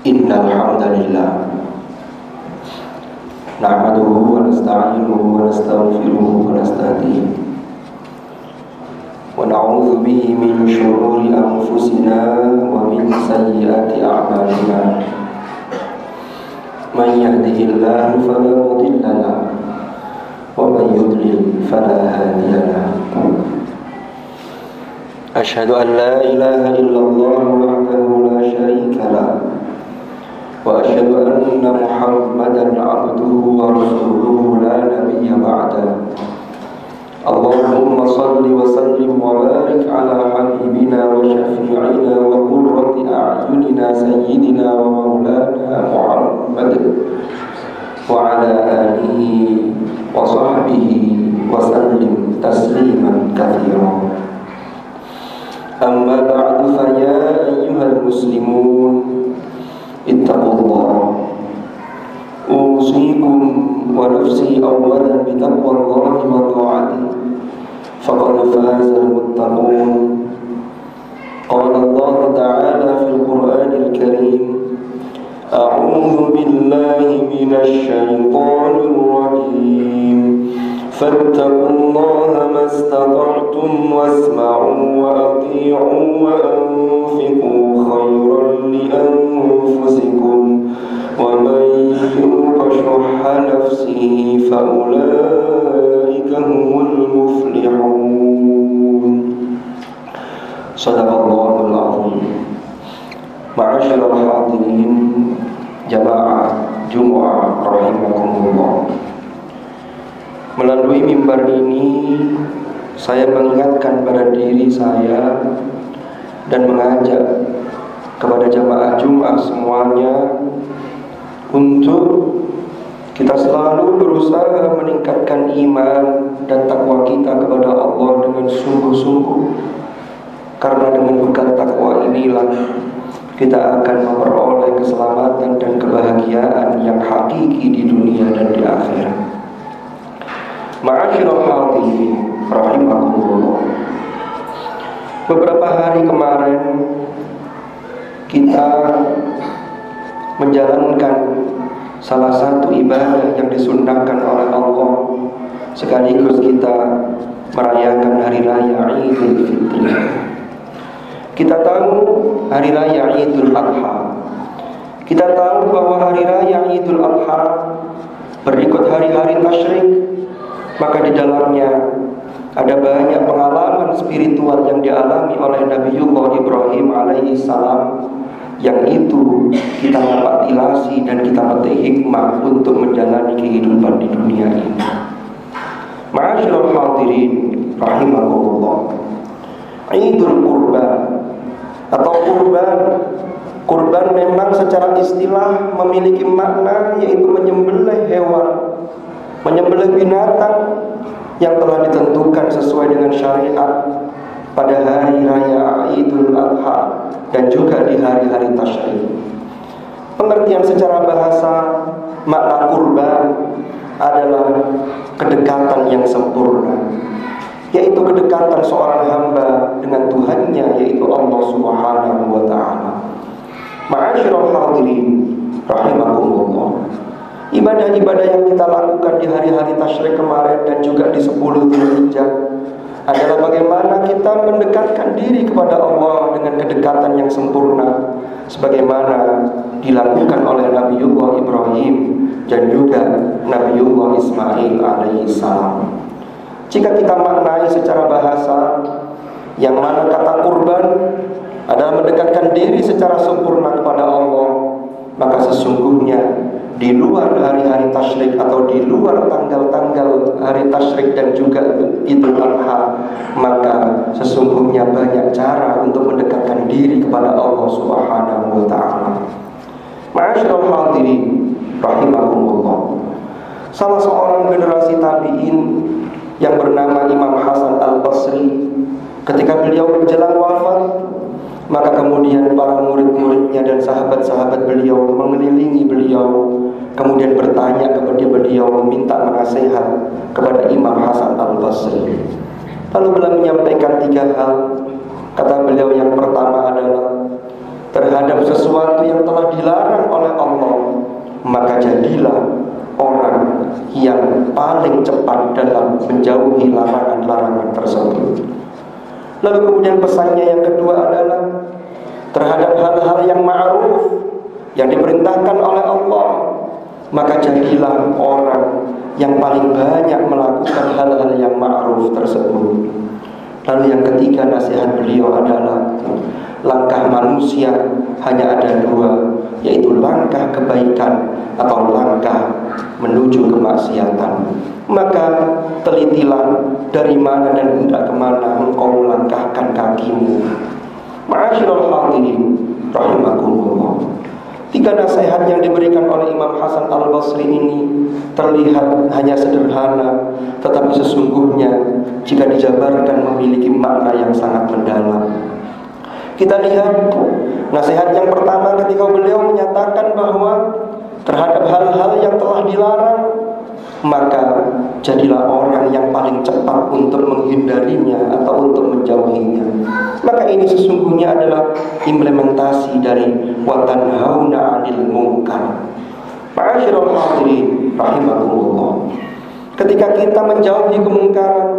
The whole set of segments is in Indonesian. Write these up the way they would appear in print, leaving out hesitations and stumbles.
Innal hamdalillah nahmaduhu wa nasta'inuhu wa nastaghfiruhu wa nastahdihi wa na'udzu bihi min shururi anfusina wa min sayyiati a'malina. Man yahdihillahu fala mudilla lahu wa man yudlil fala hadiya lahu. Asyhadu an la ilaha illallah wahdahu la syarika lahu wa asyhadu anna Muhammadan abduhu wa rasuluhu la nabiyya ba'da. Allahumma salli wa sallim wa barik ala habibina wa syafi'ina wa qurrati a'yunina sayyidina wa maulana Muhammad wa ala alihi wa sahbihi wa sallim tasliman katsiran. Amma ba'du fa ya ayyuhal muslimun ittaqullah. Usikum wa nafsi awwalan bi taqwallahi wa ta'atihi faqad fazal muttaqun. Qala Allah ta'ala fil Qur'anil Karim, a'udzu billahi minasy syaithanir rajim. Fattaqullaha mastata'tum wasma'u wa ati'u wa anfiqu khairan li anfusikum wa man yuqa shuhha nafsihi fa ulaika humul muflihun. Shadaqallahul azim. Ma'asyiral hadirin jamaah Jumat rahimakumullah. Melalui mimbar ini saya mengingatkan pada diri saya dan mengajak kepada jamaah Jumat semuanya untuk kita selalu berusaha meningkatkan iman dan takwa kita kepada Allah dengan sungguh-sungguh. Karena dengan bekal takwa inilah kita akan memperoleh keselamatan dan kebahagiaan yang hakiki di dunia dan di akhirat. Ma'asyiral hadirin rahimakumullah. Beberapa hari kemarin kita menjalankan salah satu ibadah yang disunnahkan oleh Allah, sekaligus kita merayakan hari raya Idul Fitri. Kita tahu hari raya Idul Adha. Kita tahu bahwa hari raya Idul Adha berikut hari-hari tasyrik, maka di dalamnya ada banyak pengalaman spiritual yang dialami oleh Nabiullah Ibrahim alaihi salam, yang itu kita dapat ilasi dan kita petik hikmah untuk menjalani kehidupan di dunia ini. Ma'asyiral hadirin rahimakumullah. Idul Qurban atau kurban memang secara istilah memiliki makna, yaitu menyembelih hewan, menyembelih binatang yang telah ditentukan sesuai dengan syariat pada hari raya Idul Adha dan juga di hari-hari tasyrik. Pengertian secara bahasa makna kurban adalah kedekatan yang sempurna, yaitu kedekatan seorang hamba dengan Tuhannya, yaitu Allah Subhanahu wa ta'ala. Ma'asyiral hadirin rahimakumullah. Ibadah-ibadah yang kita lakukan di hari-hari tasyrik kemarin dan juga di 10 Dzulhijjah adalah bagaimana kita mendekatkan diri kepada Allah dengan kedekatan yang sempurna, sebagaimana dilakukan oleh Nabiullah Ibrahim dan juga Nabiullah Ismail alaihi salam. Jika kita maknai secara bahasa, yang mana kata kurban adalah mendekatkan diri secara sempurna kepada Allah, maka sesungguhnya di luar hari-hari tasyrik atau di luar tanggal-tanggal hari tasyrik dan juga Idul Adha, maka sesungguhnya banyak cara untuk mendekatkan diri kepada Allah Subhanahu wa ta'ala. Ma'asyiral hadirin rahimakumullah. Salah seorang generasi tabi'in yang bernama Imam Hasan Al-Basri, ketika beliau menjelang wafat, maka kemudian para murid-muridnya dan sahabat-sahabat beliau mengelilingi beliau, kemudian bertanya kepada beliau, meminta nasihat kepada Imam Hasan Al-Basri. Lalu beliau menyampaikan 3 hal. Kata beliau, yang pertama adalah terhadap sesuatu yang telah dilarang oleh Allah, maka jadilah orang yang paling cepat dalam menjauhi larangan-larangan tersebut. Lalu kemudian pesannya yang kedua adalah terhadap hal-hal yang ma'ruf yang diperintahkan oleh Allah, maka jadilah orang yang paling banyak melakukan hal-hal yang ma'ruf tersebut. Lalu yang ketiga nasihat beliau adalah langkah manusia hanya ada dua, yaitu langkah kebaikan atau langkah menuju kemaksiatan. Maka telitilah dari mana dan hendak kemana engkau melangkahkan kakimu. Ma'asyiral hadirin rahimakumullah. 3 nasihat yang diberikan oleh Imam Hasan Al-Basri ini terlihat hanya sederhana, tetapi sesungguhnya jika dijabarkan memiliki makna yang sangat mendalam. Kita lihat nasihat yang pertama ketika beliau menyatakan bahwa terhadap hal-hal yang telah dilarang, maka jadilah orang yang paling cepat untuk menghindarinya atau untuk menjauhinya. Maka ini sesungguhnya adalah implementasi dari wa tanhauna 'anil munkar. Ma'asyiral hadirin rahimakumullah. Ketika kita menjauhi kemungkaran,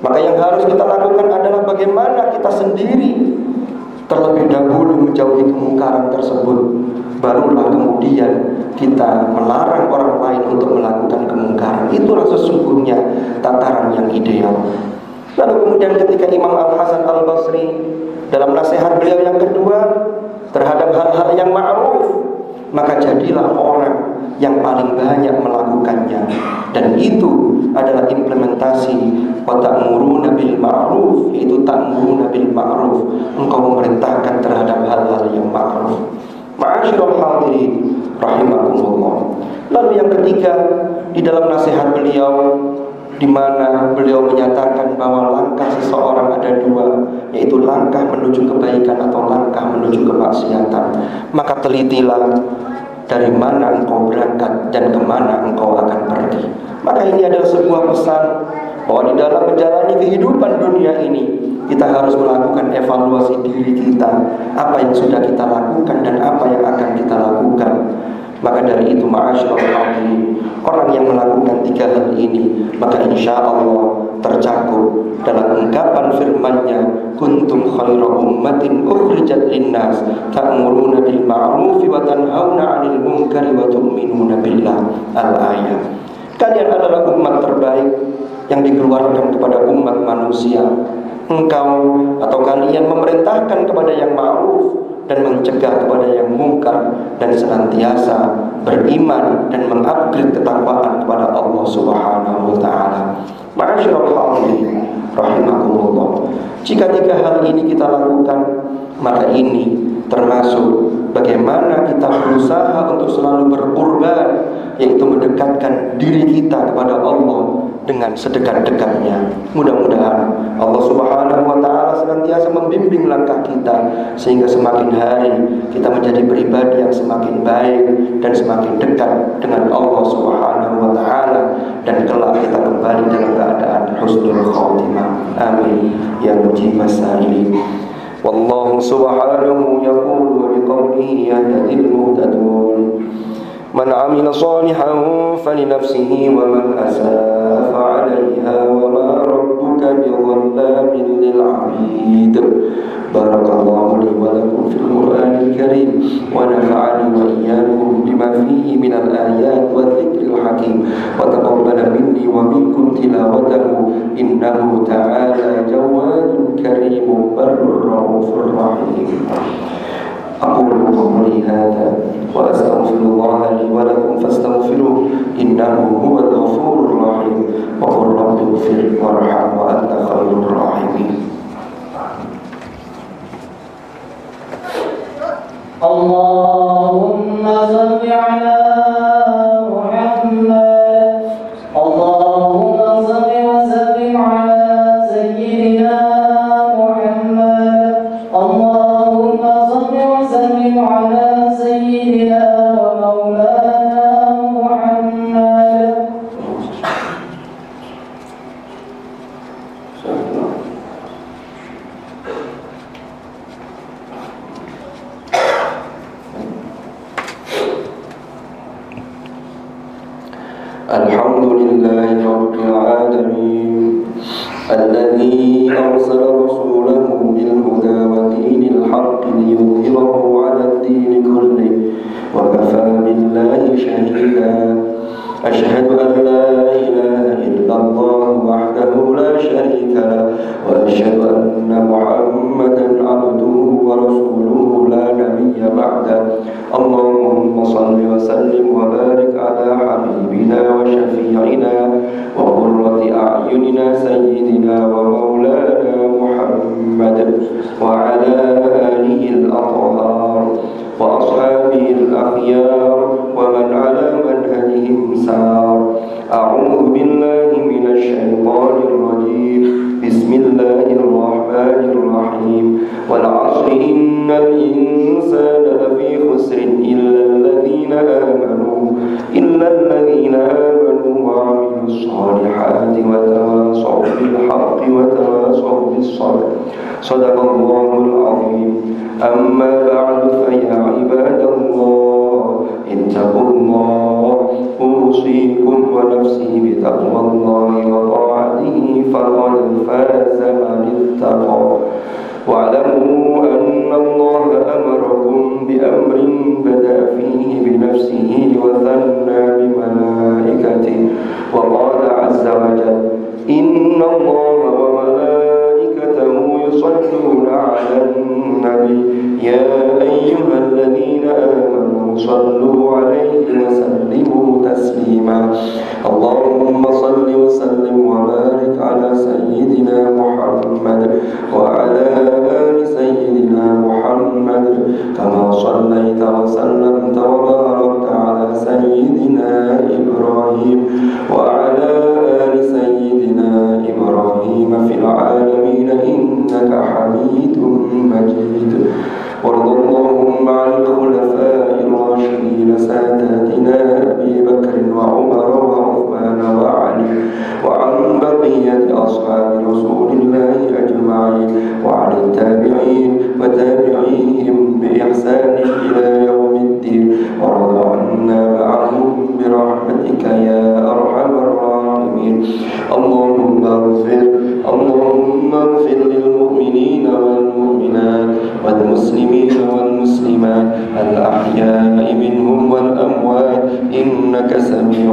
maka yang harus kita lakukan adalah bagaimana kita sendiri terlebih dahulu menjauhi kemungkaran tersebut, barulah kemudian kita melarang orang lain untuk melakukan kemungkaran. Itulah sesungguhnya tataran yang ideal. Lalu kemudian ketika Imam Al-Hasan Al-Basri dalam nasihat beliau yang kedua terhadap hal-hal yang ma'ruf, maka jadilah orang yang paling banyak melakukannya. Dan itu adalah implementasi wa ta'muruna bil ma'ruf, yaitu ta'muruna bil ma'ruf, engkau memerintahkan terhadap hal-hal yang ma'ruf. Ma'asyiral hadirin rahimakumullah. Lalu yang ketiga di dalam nasihat beliau, di mana beliau menyatakan bahwa langkah seseorang ada dua, yaitu langkah menuju kebaikan atau langkah menuju kemaksiatan. Maka telitilah dari mana engkau berangkat dan kemana engkau akan pergi. Maka ini adalah sebuah pesan bahwa di dalam menjalani kehidupan dunia ini kita harus melakukan evaluasi diri kita, apa yang sudah kita lakukan dan apa yang akan kita lakukan. Maka dari itu ma'asyiral hadirin, orang yang melakukan 3 hal ini, maka insya Allah tercakup dalam ungkapan firman-Nya, kuntum khaira ummatin ukhrijat linnas ta'muruna bil ma'ruf wa tanhauna 'anil munkari wa tu'minuna billah. Al-ayat. Kalian adalah umat terbaik yang dikeluarkan kepada umat manusia. Engkau atau kalian memerintahkan kepada yang ma'ruf dan mencegah kepada yang mungkar, dan senantiasa beriman dan mengupgrade ketakwaan kepada Allah Subhanahu wa taala. Ma'asyiral hadirin rahimakumullah. Jika 3 hal ini kita lakukan, maka ini termasuk bagaimana kita berusaha untuk selalu berkorban, yaitu mendekatkan diri kita kepada Allah dengan sedekat-dekatnya. Mudah-mudahan Allah Subhanahu wa taala senantiasa membimbing langkah kita, sehingga semakin hari kita menjadi pribadi yang semakin baik dan semakin dekat dengan Allah Subhanahu wa taala, dan kelak kita kembali dalam keadaan husnul khatimah. Amin ya mujibas sa'ilin. Wallahu subhanahu yaqulu biqawlihi yahdil muhtadun. Man 'amila shalihan falinafsihi wa man asaa fa'alayha wa ma rabbuka bidhallamin lil 'abid. Barakallahu li wa lakum fil Qur'anil Karim wa nafa'ani wa iyyakum bima fihi minal ayat wa dzikril hakim wa taqabbala minni wa minkum tilawatahu innahu ta'ala jawadun karimun barrur raufur rahim. أقول قولي هذا وأستغفر الله لي ولكم فاستغفروه إنه هو الغفور الرحيم وقل رب اغفر وارحم وأنت خير الراحمين. اللهم صل على محمد. اللهم صل وسلم على سيدنا محمد. اللهم صل وسلم على سيدنا ومولانا محمد. الحمد لله رب العالمين الذي أرسل رسوله بالهدى ودين الحق ليظهره على الدين كله وكفى بالله شهيدا أشهد أن لا إله إلا الله وحده لا شريك له وأشهد أن محمدا عبده ورسوله لا نبي بعده اللهم صل وسلم وبارك على حبيبنا وشفيعنا وقرة أعيننا سيدنا ومولانا محمد وعلى آله الأطهار وأصحابه الأخيار ومن على منهجهم سار أعوذ بالله من الشيطان الرجيم بسم الله الرحمن الرحيم والعصر إن الإنسان لفي خسر إلا الذين آمنوا وعملوا الصالحات وتواصوا بالحق وتواصوا بالصبر صدق الله العظيم أما بعد فيا عباد الله اتقوا الله أوصيكم ونفسي بتقوى الله وطاعته فقد فاز من اتقى واعلموا أن الله أمركم بأمر بدأ فيه بنفسه وثنى بملائكته وقال عز وجل إن الله وملائكته يصلون على النبي يا أيها الذين آمنوا صلوا عليه وسلموا تسليما اللهم صل وسلم وبارك على سيدنا محمد وعلى آل سيدنا محمد كما صليت وسلمت وباركت على سيدنا إبراهيم وعلى آل سيدنا إبراهيم في العالمين إنك حميد مجيد وارض اللهم عن الخلفاء الراشدين ساداتنا أبي بكر وعمر وعثمان وعلي وعن بقية أصحاب رسول الله أجمعين وعن التابعين وتابعيهم بإحسان إلى يوم الدين وارض عنا معهم برحمتك يا أرحم الراحمين اللهم اغفر للمؤمنين والمؤمنات والمسلمين والمسلمات الأحياء منهم والأموات إنك سميع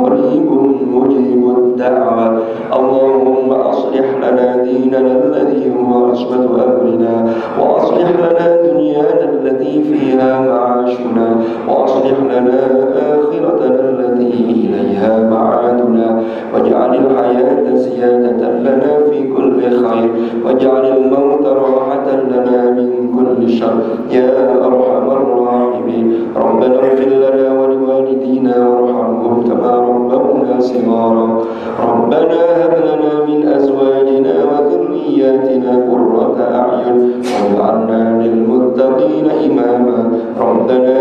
قريب مجيب الدعوة اللهم أصلح لنا ديننا الذي هو عصمة أمرنا وأصلح لنا دنيانا التي فيها معاشنا وأصلح لنا آخرتنا التي إليها معادنا واجعل الحياة زيادة لنا في كل خير واجعل الموت راحة لنا من كل شر يا أرحم الراحمين ربنا اغفر لنا ولوالدينا وارحمهم كما ربونا صغارا ربنا هب لنا من أزواجنا وذرياتنا قرة أعين واجعلنا للمتقين إماما ربنا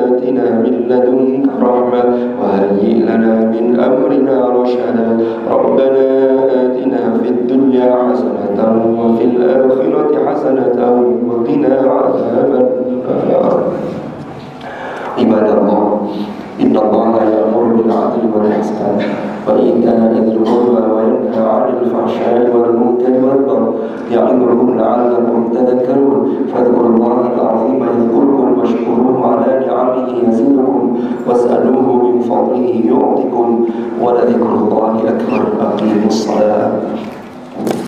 آتنا من لدنك رحمة وهيئ لنا من أمرنا رشدا ربنا آتنا في الدنيا حسنة وفي الآخرة حسنة وقنا عذاب النار عباد الله إن الله يأمر بالعدل والإحسان وإيتاء ذي القربى وينهى عن الفحشاء والمنكر والبغي يعظكم لعلكم تذكرون فاذكروا الله العظيم يذكركم واشكروه على نعمه يزدكم واسألوه من فضله يعطكم ولذكر الله أكبر أقيموا الصلاة